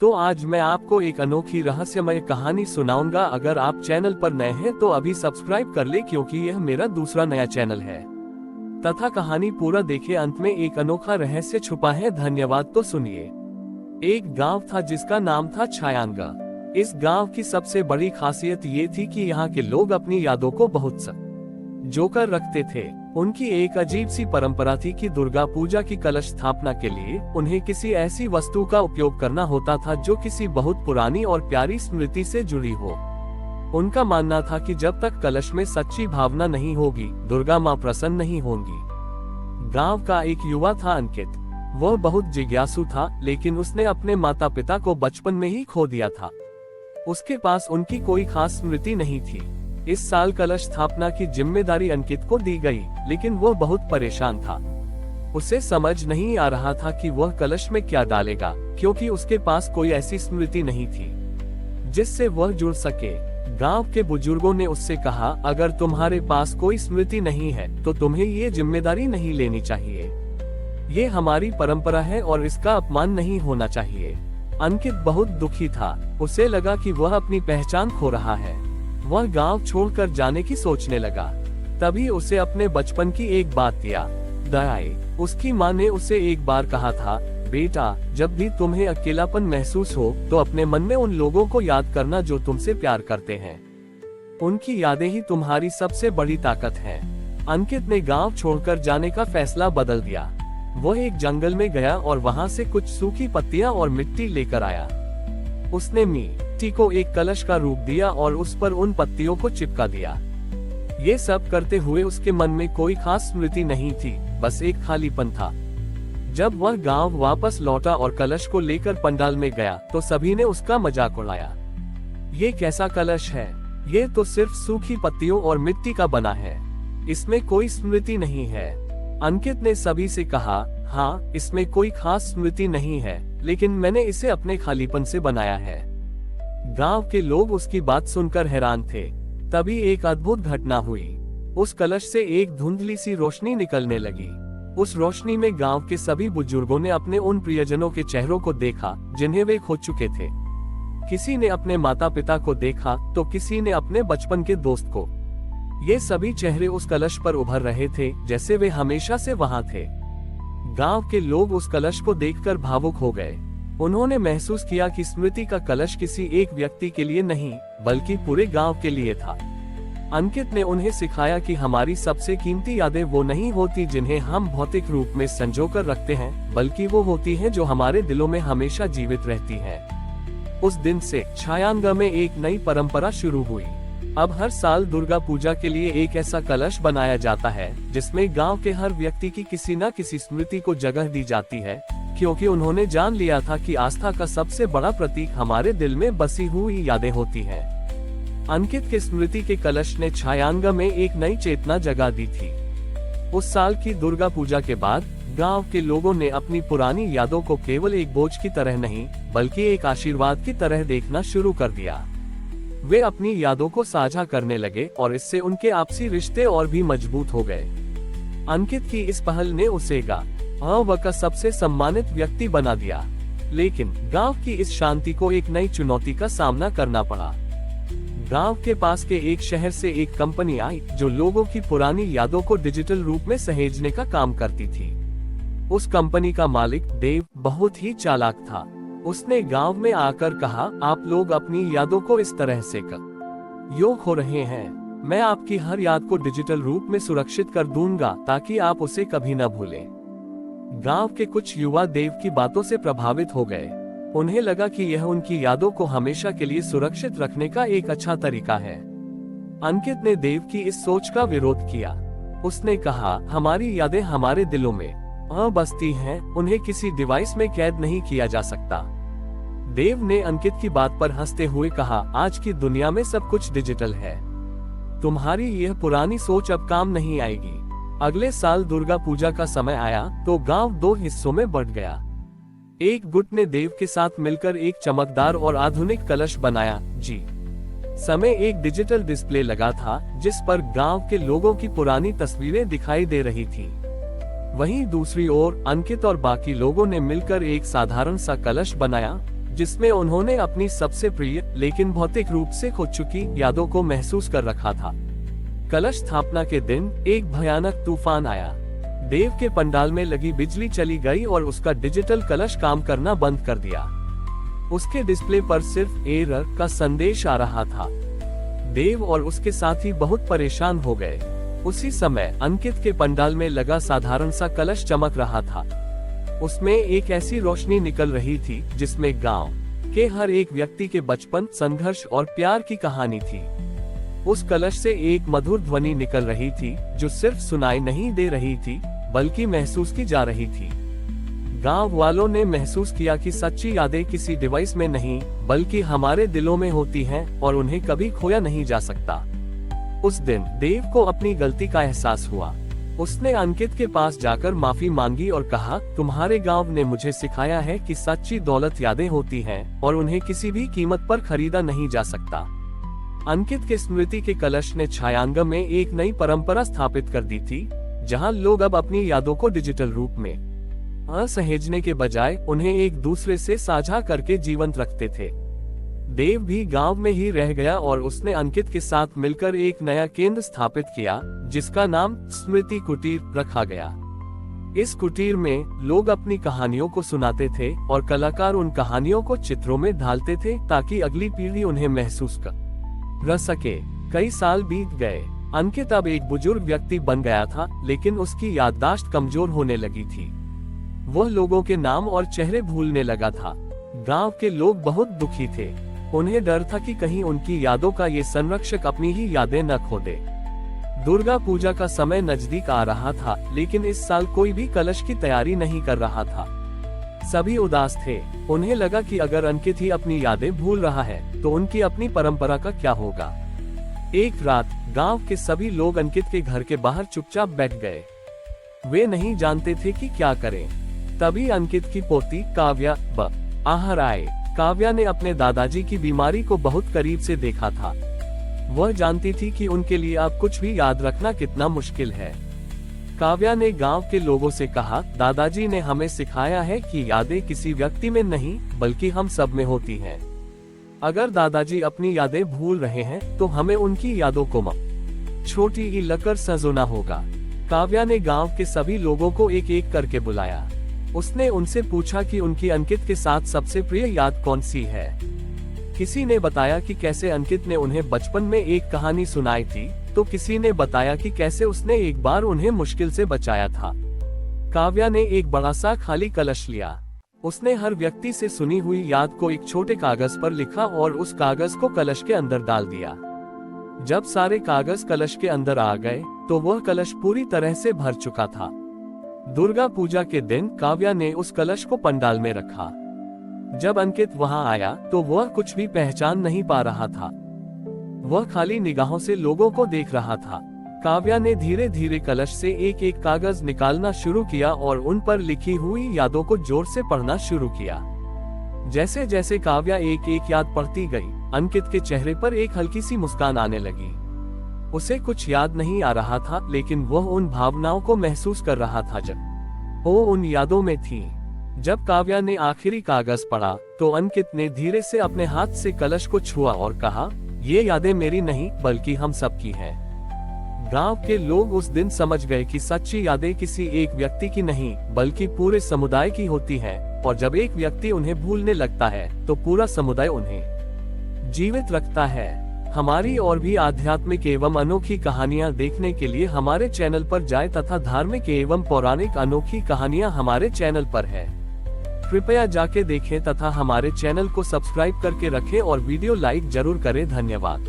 तो आज मैं आपको एक अनोखी रहस्यमय कहानी सुनाऊंगा। अगर आप चैनल पर नए हैं तो अभी सब्सक्राइब कर ले, क्योंकि यह मेरा दूसरा नया चैनल है। तथा कहानी पूरा देखे, अंत में एक अनोखा रहस्य छुपा है। धन्यवाद। तो सुनिए। एक गांव था जिसका नाम था छायांगा। इस गांव की सबसे बड़ी खासियत ये थी कि यहाँ के लोग अपनी यादों को बहुत जोकर रखते थे। उनकी एक अजीब सी परंपरा थी कि दुर्गा पूजा की कलश स्थापना के लिए उन्हें किसी ऐसी वस्तु का उपयोग करना होता था जो किसी बहुत पुरानी और प्यारी स्मृति से जुड़ी हो। उनका मानना था कि जब तक कलश में सच्ची भावना नहीं होगी, दुर्गा माँ प्रसन्न नहीं होंगी। गांव का एक युवा था अंकित। वह बहुत जिज्ञासु था, लेकिन उसने अपने माता पिता को बचपन में ही खो दिया था। उसके पास उनकी कोई खास स्मृति नहीं थी। इस साल कलश स्थापना की जिम्मेदारी अंकित को दी गई, लेकिन वह बहुत परेशान था। उसे समझ नहीं आ रहा था कि वह कलश में क्या डालेगा, क्योंकि उसके पास कोई ऐसी स्मृति नहीं थी जिससे वह जुड़ सके। गांव के बुजुर्गों ने उससे कहा, अगर तुम्हारे पास कोई स्मृति नहीं है तो तुम्हें ये जिम्मेदारी नहीं लेनी चाहिए। ये हमारी परंपरा है और इसका अपमान नहीं होना चाहिए। अंकित बहुत दुखी था। उसे लगा कि वह अपनी पहचान खो रहा है। वह गांव छोड़कर जाने की सोचने लगा। तभी उसे अपने बचपन की एक बात याद आई। उसकी माँ ने उसे एक बार कहा था, बेटा, जब भी तुम्हें अकेलापन महसूस हो तो अपने मन में उन लोगों को याद करना जो तुमसे प्यार करते हैं। उनकी यादें ही तुम्हारी सबसे बड़ी ताकत है। अंकित ने गांव छोड़कर जाने का फैसला बदल दिया। वह एक जंगल में गया और वहां से कुछ सूखी पत्तियां और मिट्टी लेकर आया। उसने मिट्टी को एक कलश का रूप दिया और उस पर उन पत्तियों को चिपका दिया। ये सब करते हुए उसके मन में कोई खास स्मृति नहीं थी, बस एक खालीपन था। जब वह गांव वापस लौटा और कलश को लेकर पंडाल में गया तो सभी ने उसका मजाक उड़ाया। ये कैसा कलश है? ये तो सिर्फ सूखी पत्तियों और मिट्टी का बना है, इसमें कोई स्मृति नहीं है। अंकित ने सभी से कहा, हाँ, इसमें कोई खास स्मृति नहीं है, लेकिन मैंने इसे अपने खालीपन से बनाया है। गांव के लोग उसकी बात सुनकर हैरान थे। तभी एक अद्भुत घटना हुई। उस कलश से एक धुंधली सी रोशनी निकलने लगी। उस रोशनी में गांव के सभी बुजुर्गों ने अपने उन प्रियजनों के चेहरों को देखा जिन्हें वे खो चुके थे। किसी ने अपने माता पिता को देखा तो किसी ने अपने बचपन के दोस्त को। ये सभी चेहरे उस कलश पर उभर रहे थे, जैसे वे हमेशा से वहां थे। गांव के लोग उस कलश को देखकर भावुक हो गए। उन्होंने महसूस किया कि स्मृति का कलश किसी एक व्यक्ति के लिए नहीं, बल्कि पूरे गांव के लिए था। अंकित ने उन्हें सिखाया कि हमारी सबसे कीमती यादें वो नहीं होती जिन्हें हम भौतिक रूप में संजोकर रखते हैं, बल्कि वो होती हैं जो हमारे दिलों में हमेशा जीवित रहती हैं। उस दिन से छायांगा में एक नई परंपरा शुरू हुई। अब हर साल दुर्गा पूजा के लिए एक ऐसा कलश बनाया जाता है जिसमें गांव के हर व्यक्ति की किसी न किसी स्मृति को जगह दी जाती है, क्योंकि उन्होंने जान लिया था कि आस्था का सबसे बड़ा प्रतीक हमारे दिल में बसी हुई यादें होती हैं। अंकित के स्मृति के कलश ने छायांगा में एक नई चेतना जगा दी थी। उस साल की दुर्गा पूजा के बाद गांव के लोगों ने अपनी पुरानी यादों को केवल एक बोझ की तरह नहीं, बल्कि एक आशीर्वाद की तरह देखना शुरू कर दिया। वे अपनी यादों को साझा करने लगे और इससे उनके आपसी रिश्ते और भी मजबूत हो गए। अंकित की इस पहल ने उसे गांव का सबसे सम्मानित व्यक्ति बना दिया। लेकिन गांव की इस शांति को एक नई चुनौती का सामना करना पड़ा। गांव के पास के एक शहर से एक कंपनी आई जो लोगों की पुरानी यादों को डिजिटल रूप में सहेजने का काम करती थी। उस कंपनी का मालिक देव बहुत ही चालाक था। उसने गांव में आकर कहा, आप लोग अपनी यादों को इस तरह से खो रहे हैं। मैं आपकी हर याद को डिजिटल रूप में सुरक्षित कर दूंगा ताकि आप उसे कभी न भूलें। गांव के कुछ युवा देव की बातों से प्रभावित हो गए। उन्हें लगा कि यह उनकी यादों को हमेशा के लिए सुरक्षित रखने का एक अच्छा तरीका है। अंकित ने देव की इस सोच का विरोध किया। उसने कहा, हमारी यादें हमारे दिलों में बसती हैं, उन्हें किसी डिवाइस में कैद नहीं किया जा सकता। देव ने अंकित की बात पर हंसते हुए कहा, आज की दुनिया में सब कुछ डिजिटल है। तुम्हारी यह पुरानी सोच अब काम नहीं आएगी। अगले साल दुर्गा पूजा का समय आया तो गांव दो हिस्सों में बंट गया। एक गुट ने देव के साथ मिलकर एक चमकदार और आधुनिक कलश बनाया। समय एक डिजिटल डिस्प्ले लगा था जिस पर गांव के लोगों की पुरानी तस्वीरें दिखाई दे रही थी। वहीं दूसरी ओर अंकित और बाकी लोगों ने मिलकर एक साधारण सा कलश बनाया जिसमें उन्होंने अपनी सबसे प्रिय लेकिन भौतिक रूप से खो चुकी यादों को महसूस कर रखा था। कलश स्थापना के दिन एक भयानक तूफान आया। देव के पंडाल में लगी बिजली चली गई और उसका डिजिटल कलश काम करना बंद कर दिया। उसके डिस्प्ले पर सिर्फ एरर का संदेश आ रहा था। देव और उसके साथी बहुत परेशान हो गए। उसी समय अंकित के पंडाल में लगा साधारण सा कलश चमक रहा था। उसमें एक ऐसी रोशनी निकल रही थी जिसमें गांव के हर एक व्यक्ति के बचपन, संघर्ष और प्यार की कहानी थी। उस कलश से एक मधुर ध्वनि निकल रही थी जो सिर्फ सुनाई नहीं दे रही थी बल्कि महसूस की जा रही थी। गांव वालों ने महसूस किया कि सच्ची यादें किसी डिवाइस में नहीं बल्कि हमारे दिलों में होती हैं और उन्हें कभी खोया नहीं जा सकता। उस दिन देव को अपनी गलती का एहसास हुआ। उसने अंकित के पास जाकर माफी मांगी और कहा, तुम्हारे गांव ने मुझे सिखाया है कि सच्ची दौलत यादें होती हैं और उन्हें किसी भी कीमत पर खरीदा नहीं जा सकता। अंकित के स्मृति के कलश ने छायांगम में एक नई परंपरा स्थापित कर दी थी, जहां लोग अब अपनी यादों को डिजिटल रूप में असहेजने के बजाय उन्हें एक दूसरे से साझा करके जीवंत रखते थे। देव भी गांव में ही रह गया और उसने अंकित के साथ मिलकर एक नया केंद्र स्थापित किया जिसका नाम स्मृति कुटीर रखा गया। इस कुटीर में लोग अपनी कहानियों को सुनाते थे और कलाकार उन कहानियों को चित्रों में ढालते थे ताकि अगली पीढ़ी उन्हें महसूस कर सके। कई साल बीत गए। अंकित अब एक बुजुर्ग व्यक्ति बन गया था, लेकिन उसकी याददाश्त कमजोर होने लगी थी। वह लोगों के नाम और चेहरे भूलने लगा था। गांव के लोग बहुत दुखी थे। उन्हें डर था कि कहीं उनकी यादों का ये संरक्षक अपनी ही यादें न खो दे। दुर्गा पूजा का समय नजदीक आ रहा था, लेकिन इस साल कोई भी कलश की तैयारी नहीं कर रहा था। सभी उदास थे। उन्हें लगा कि अगर अंकित ही अपनी यादें भूल रहा है तो उनकी अपनी परंपरा का क्या होगा। एक रात गांव के सभी लोग अंकित के घर के बाहर चुपचाप बैठ गए। वे नहीं जानते थे कि क्या करें। तभी अंकित की पोती काव्या बाहर आए। काव्या ने अपने दादाजी की बीमारी को बहुत करीब से देखा था। वह जानती थी कि उनके लिए अब कुछ भी याद रखना कितना मुश्किल है। काव्या ने गांव के लोगों से कहा, दादाजी ने हमें सिखाया है कि यादें किसी व्यक्ति में नहीं बल्कि हम सब में होती हैं। अगर दादाजी अपनी यादें भूल रहे हैं तो हमें उनकी यादों को छोटी ही लकर सजोना होगा। काव्या ने गांव के सभी लोगों को एक एक करके बुलाया। उसने उनसे पूछा कि उनकी अंकित के साथ सबसे प्रिय याद कौन सी है। किसी ने बताया कि कैसे अंकित ने उन्हें बचपन में एक कहानी सुनाई थी, तो किसी ने बताया कि कैसे उसने एक बार उन्हें मुश्किल से बचाया था। काव्या ने एक बड़ा सा खाली कलश लिया। उसने हर व्यक्ति से सुनी हुई याद को एक छोटे कागज पर लिखा और उस कागज को कलश के अंदर डाल दिया। जब सारे कागज कलश के अंदर आ गए तो वह कलश पूरी तरह से भर चुका था। दुर्गा पूजा के दिन काव्या ने उस कलश को पंडाल में रखा। जब अंकित वहां आया तो वह कुछ भी पहचान नहीं पा रहा था। वह खाली निगाहों से लोगों को देख रहा था। काव्या ने धीरे धीरे कलश से एक एक कागज निकालना शुरू किया और उन पर लिखी हुई यादों को जोर से पढ़ना शुरू किया। जैसे जैसे काव्या एक एक याद पढ़ती गई, अंकित के चेहरे पर एक हल्की सी मुस्कान आने लगी। उसे कुछ याद नहीं आ रहा था, लेकिन वह उन भावनाओं को महसूस कर रहा था जब वो उन यादों में थी। जब काव्या ने आखिरी कागज पढ़ा तो अंकित ने धीरे से अपने हाथ से कलश को छुआ और कहा, ये यादें मेरी नहीं बल्कि हम सबकी हैं। गांव के लोग उस दिन समझ गए कि सच्ची यादें किसी एक व्यक्ति की नहीं बल्कि पूरे समुदाय की होती हैं, और जब एक व्यक्ति उन्हें भूलने लगता है तो पूरा समुदाय उन्हें जीवित रखता है। हमारी और भी आध्यात्मिक एवं अनोखी कहानियां देखने के लिए हमारे चैनल पर जाएं तथा धार्मिक एवं पौराणिक अनोखी कहानियां हमारे चैनल पर है। कृपया जाके देखें तथा हमारे चैनल को सब्सक्राइब करके रखें और वीडियो लाइक जरूर करें। धन्यवाद।